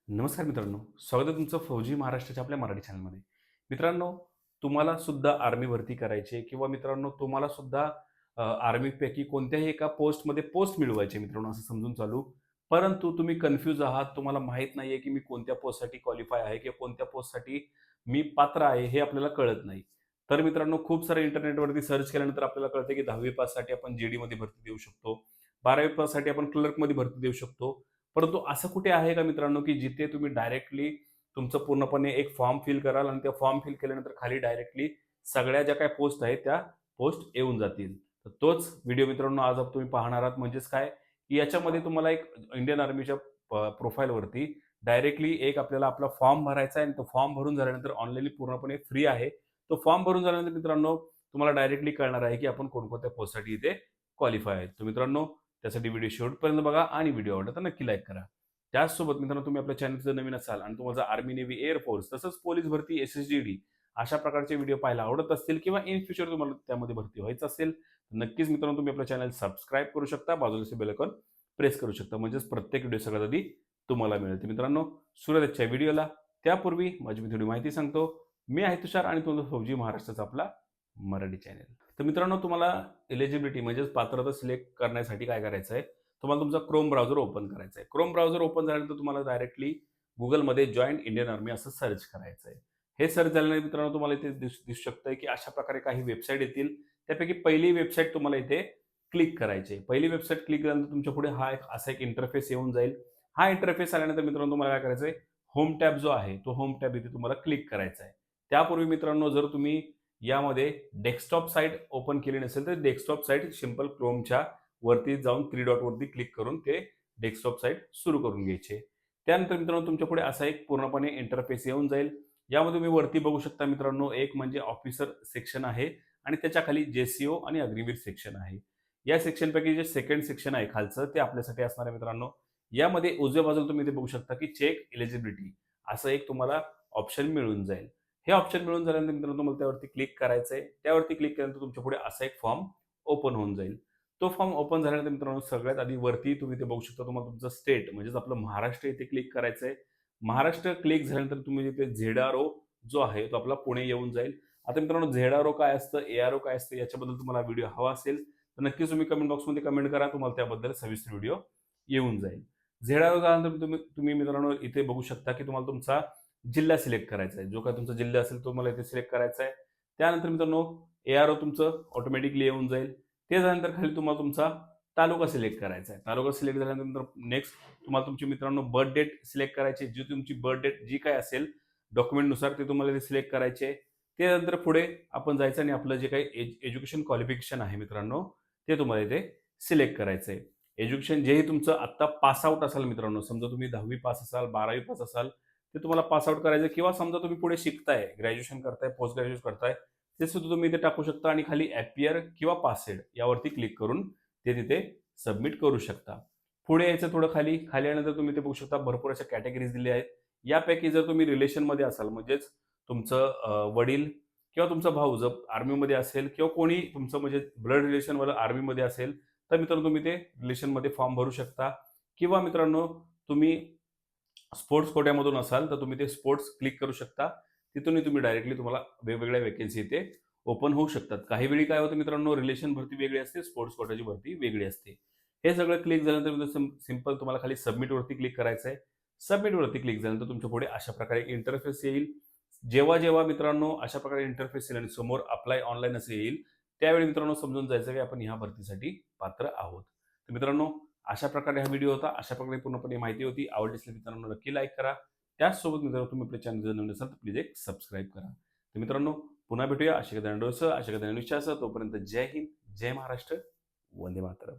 नमस्कार मित्रांनो, स्वागत आहे तुमचं फौजी महाराष्ट्राच्या आपल्या मराठी चॅनलमध्ये. मित्रांनो, तुम्हाला सुद्धा आर्मी भरती करायची आहे किंवा मित्रांनो तुम्हाला सुद्धा आर्मीपैकी कोणत्याही एका पोस्टमध्ये पोस्ट मिळवायची आहे मित्रांनो, असं समजून चालू. परंतु तुम्ही कन्फ्यूज आहात, तुम्हाला माहीत नाहीये की मी कोणत्या पोस्टसाठी क्वालिफाय आहे किंवा कोणत्या पोस्टसाठी मी पात्र आहे, हे आपल्याला कळत नाही. तर मित्रांनो, खूप सारं इंटरनेटवरती सर्च केल्यानंतर आपल्याला कळतं की 10वी पाससाठी आपण जीडीमध्ये भरती देऊ शकतो. 12वी पाससाठी आपण क्लर्कमध्ये भरती देऊ शकतो. परंतु असं कुठे आहे का मित्रांनो, की जिथे तुम्ही डायरेक्टली तुमचं पूर्णपणे एक फॉर्म फिल कराल आणि त्या फॉर्म फिल केल्यानंतर खाली डायरेक्टली सगळ्या ज्या काही पोस्ट आहेत, त्या पोस्ट येऊन जातील. तर तोच व्हिडिओ मित्रांनो आज तुम्ही पाहणार आहात. म्हणजेच काय, की याच्यामध्ये तुम्हाला एक इंडियन आर्मीच्या प्रोफाईलवरती डायरेक्टली एक आपल्याला आपला फॉर्म भरायचा आहे आणि तो फॉर्म भरून झाल्यानंतर ऑनलाईन पूर्णपणे फ्री आहे. तो फॉर्म भरून झाल्यानंतर मित्रांनो तुम्हाला डायरेक्टली कळणार आहे, की आपण कोणकोणत्या पोस्टसाठी इथे क्वालिफाय आहेत. तर मित्रांनो त्यासाठी व्हिडिओ शेवटपर्यंत बघा आणि व्हिडिओ आवडला तर नक्की लाईक करा. त्याचसोबत मित्रांनो तुम्ही आपल्या चॅनल जर नवीन असाल आणि तुम्हाला आर्मी, नेव्ही, एअर फोर्स तसंच पोलीस भरती, एस-एस-जी-डी अशा प्रकारचे व्हिडिओ पाहायला आवडत असतील किंवा इन फ्युचर तुम्हाला त्यामध्ये भरती व्हायचं असेल, तर नक्कीच मित्रांनो तुम्ही आपलं चॅनल सबस्क्राईब करू शकता. बाजूला बेल आयकॉन प्रेस करू शकता. म्हणजेच प्रत्येक व्हिडिओ सगळ्यात आधी तुम्हाला मिळेल. मित्रांनो सुरुवात आजच्या व्हिडिओला. त्यापूर्वी माझी मी थोडी माहिती सांगतो. मी आहे तुषार आणि तुमचा फौजी महाराष्ट्राचा आपला मराठी चॅनल. तर मित्रांनो तुम्हाला एलिजिबिलिटी म्हणजेच पात्रता सिलेक्ट करण्यासाठी काय करायचं आहे, तुम्हाला तुमचा क्रोम ब्राउझर ओपन करायचा आहे. क्रोम ब्राउझर ओपन झाल्यानंतर तुम्हाला डायरेक्टली Googleमध्ये जॉइन इंडियन आर्मी असं सर्च करायचं आहे. हे सर्च झाल्यानंतर मित्रांनो तुम्हाला इथे दिसू शकतंय, की अशा प्रकारे काही वेबसाईट येतील. त्यापैकी पहिली वेबसाईट तुम्हाला इथे क्लिक करायची आहे. पहिली वेबसाईट क्लिक केल्यानंतर तुमच्यापुढे हा एक असा एक इंटरफेस येऊन जाईल. हा इंटरफेस आल्यानंतर मित्रांनो तुम्हाला काय करायचं आहे, होम टॅब जो आहे, तो होम टॅब इथे तुम्हाला क्लिक करायचा आहे. त्यापूर्वी मित्रांनो जर तुम्ही यामध्ये डेस्कटॉप साइट ओपन केली नसेल, तर डेस्कटॉप साइट सिंपल Chromeच्या वरती जाऊन 3 डॉट वरती क्लिक करून ते डेस्कटॉप साइट सुरू करून घ्यायचे. त्यानंतर मित्रांनो तुमच्यापुढे असा एक पूर्णपणे इंटरफेस येऊन जाईल. यामध्ये तुम्ही वरती बघू शकता मित्रांनो, एक म्हणजे ऑफिसर सेक्शन आहे आणि त्याच्या खाली जे आणि अग्निवीर सेक्शन आहे. या सेक्शनपैकी जे सेकंड सेक्शन आहे खालचं, ते आपल्यासाठी असणार आहे मित्रांनो. यामध्ये उजव्या बाजूला तुम्ही इथे बघू शकता, की चेक एलिजिबिलिटी असं एक तुम्हाला ऑप्शन मिळून जाईल. हे ऑप्शन मिळून झाल्यानंतर मित्रांनो तुम्हाला त्यावरती क्लिक करायचं आहे. त्यावरती क्लिक केल्यानंतर तुमच्यापुढे असा एक फॉर्म ओपन होऊन जाईल. तो फॉर्म ओपन झाल्यानंतर मित्रांनो सगळ्यात आधी वरती तुम्ही ते बघू शकता, तुम्हाला तुमचं स्टेट म्हणजेच आपलं महाराष्ट्र इथे क्लिक करायचं आहे. महाराष्ट्र क्लिक झाल्यानंतर तुम्ही इथे झेड-आर-ओ जो आहे तो आपला पुणे येऊन जाईल. आता मित्रांनो झेड-आर-ओ काय असतं, ए-आर-ओ काय असतं याच्याबद्दल तुम्हाला व्हिडिओ हवा असेल तर नक्कीच तुम्ही कमेंट बॉक्समध्ये कमेंट करा. तुम्हाला त्याबद्दल सविस्तर व्हिडिओ येऊन जाईल. झेड-आर-ओ झाल्यानंतर तुम्ही तुम्ही मित्रांनो इथे बघू शकता, की तुम्हाला तुमचा जिल्हा सिलेक्ट करायचा आहे. जो काही तुमचा जिल्हा असेल तो मला इथे सिलेक्ट करायचा आहे. त्यानंतर मित्रांनो ए-आर-ओ तुमचं ऑटोमॅटिकली येऊन जाईल. ते झाल्यानंतर खाली तुम्हाला तुमचा तालुका सिलेक्ट करायचा आहे. तालुका सिलेक्ट झाल्यानंतर नेक्स्ट तुम्हाला तुमची मित्रांनो बर्थ डेट सिलेक्ट करायची. जी तुमची बर्थ डेट जी काही असेल डॉक्युमेंटनुसार ते तुम्हाला इथे सिलेक्ट करायचे आहे. त्यानंतर पुढे आपण जायचं आणि आपलं जे काही एज्युकेशन क्वालिफिकेशन आहे मित्रांनो, ते तुम्हाला इथे सिलेक्ट करायचं आहे. एज्युकेशन जेही तुमचं आत्ता पास आउट असाल मित्रांनो, समजा तुम्ही 10वी पास असाल, 12वी पास असाल, ते तुम्हाला पास आउट करायचं किंवा समजा तुम्ही पुढे शिकताय, ग्रॅज्युएशन करताय, पोस्ट ग्रॅज्युएशन करताय, ते सुद्धा तुम्ही इथे टाकू शकता आणि खाली ॲपियर किंवा पासेड यावरती क्लिक करून ते तिथे सबमिट करू शकता. पुढे यायचं थोडं खाली, खाली आल्यानंतर तुम्ही ते बघू शकता भरपूर अशा कॅटेगरीज दिल्या आहेत. यापैकी जर तुम्ही रिलेशनमध्ये असाल म्हणजेच तुमचं वडील किंवा तुमचा भाऊ जर आर्मीमध्ये असेल किंवा कोणी तुमचं म्हणजे ब्लड रिलेशनवालं आर्मीमध्ये असेल, तर मित्रांनो तुम्ही ते रिलेशनमध्ये फॉर्म भरू शकता किंवा मित्रांनो तुम्ही स्पोर्ट्स कोट्यामधून असाल, तर तुम्ही ते स्पोर्ट्स क्लिक करू शकता. तिथूनही तुम्ही डायरेक्टली तुम्हाला वेगवेगळ्या व्हॅकन्सी इथे ओपन होऊ शकतात. काही वेळी काय होतं मित्रांनो, रिलेशन भरती वेगळी असते, स्पोर्ट्स कोट्याची भरती वेगळी असते. हे सगळं क्लिक झाल्यानंतर सिंपल तुम्हाला खाली सबमिटवरती क्लिक करायचं आहे. सबमिटवरती क्लिक झाल्यानंतर तुमच्या पुढे अशा प्रकारे एक इंटरफेस येईल. जेव्हा मित्रांनो अशा प्रकारे इंटरफेस येईल आणि समोर अप्लाय ऑनलाईन असं येईल, त्यावेळी मित्रांनो समजून जायचं की आपण ह्या भरतीसाठी पात्र आहोत. तर मित्रांनो अशा प्रकारे हा व्हिडिओ होता. अशा प्रकारे पूर्णपणे माहिती होती. आवडली असेल मित्रांनो नक्की लाईक करा. त्याचसोबत मित्रांनो तुम्ही आपल्या चॅनल जर नवीन असाल तर प्लीज एक सबस्क्राईब करा. तर मित्रांनो पुन्हा भेटूया अशा एखाद्या व्हिडिओसह, अशा एखाद्या विषयासह. तोपर्यंत जय हिंद, जय महाराष्ट्र, वंदे मातरम.